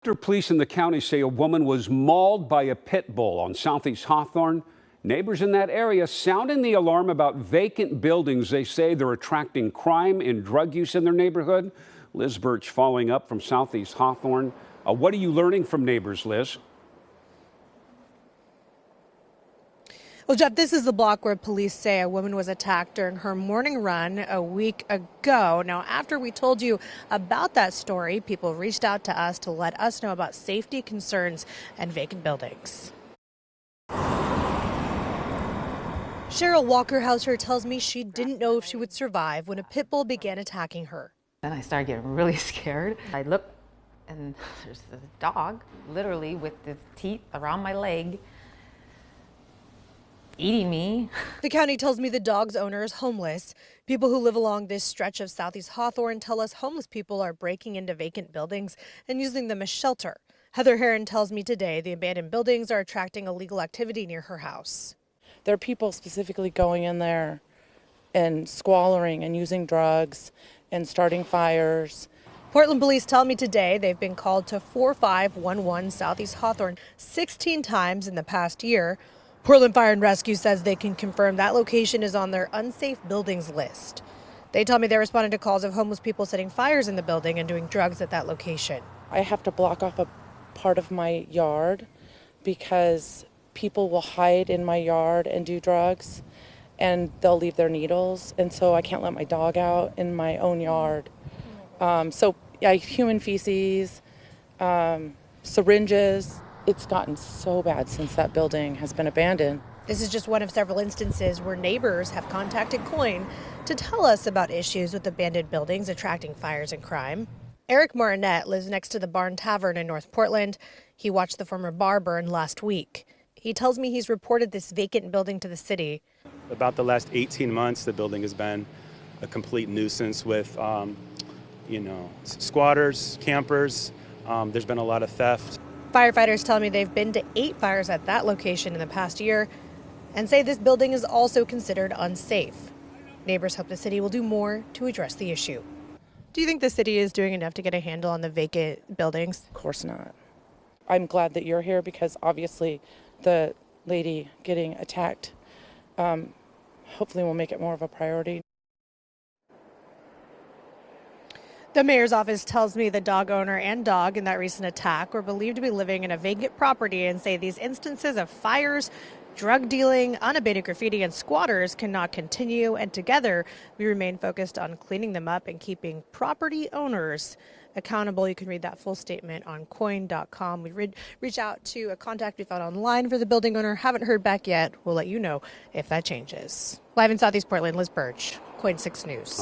After police in the county say a woman was mauled by a pit bull on Southeast Hawthorne, neighbors in that area sounding the alarm about vacant buildings. They say they're attracting crime and drug use in their neighborhood. Liz Birch following up from Southeast Hawthorne. What are you learning from neighbors, Liz? Well, Jeff, this is the block where police say a woman was attacked during her morning run a week ago. Now, after we told you about that story, people reached out to us to let us know about safety concerns and vacant buildings. Cheryl Walker-Hauser tells me she didn't know if she would survive when a pit bull began attacking her. Then I started getting really scared. I look and there's the dog literally with his teeth around my leg, eating me. The county tells me the dog's owner is homeless. People who live along this stretch of Southeast Hawthorne tell us homeless people are breaking into vacant buildings and using them as shelter. Heather Heron tells me today the abandoned buildings are attracting illegal activity near her house. There are people specifically going in there and squalling and using drugs and starting fires. Portland police tell me today they've been called to 4511 Southeast Hawthorne 16 times in the past year. Portland Fire and Rescue says they can confirm that location is on their unsafe buildings list. They tell me they responded to calls of homeless people setting fires in the building and doing drugs at that location. I have to block off a part of my yard because people will hide in my yard and do drugs, and they'll leave their needles, and so I can't let my dog out in my own yard. Human feces, syringes. It's gotten so bad since that building has been abandoned. This is just one of several instances where neighbors have contacted KOIN to tell us about issues with abandoned buildings attracting fires and crime. Eric Martinet lives next to the Barn Tavern in North Portland. He watched the former bar burn last week. He tells me he's reported this vacant building to the city. About the last 18 months, the building has been a complete nuisance with, squatters, campers. There's been a lot of theft. Firefighters tell me they've been to 8 fires at that location in the past year and say this building is also considered unsafe. Neighbors hope the city will do more to address the issue. Do you think the city is doing enough to get a handle on the vacant buildings? Of course not. I'm glad that you're here because obviously the lady getting attacked hopefully will make it more of a priority. The mayor's office tells me the dog owner and dog in that recent attack were believed to be living in a vacant property and say these instances of fires, drug dealing, unabated graffiti, and squatters cannot continue. And together, we remain focused on cleaning them up and keeping property owners accountable. You can read that full statement on KOIN.com. We reach out to a contact we found online for the building owner. Haven't heard back yet. We'll let you know if that changes. Live in Southeast Portland, Liz Birch, KOIN 6 News.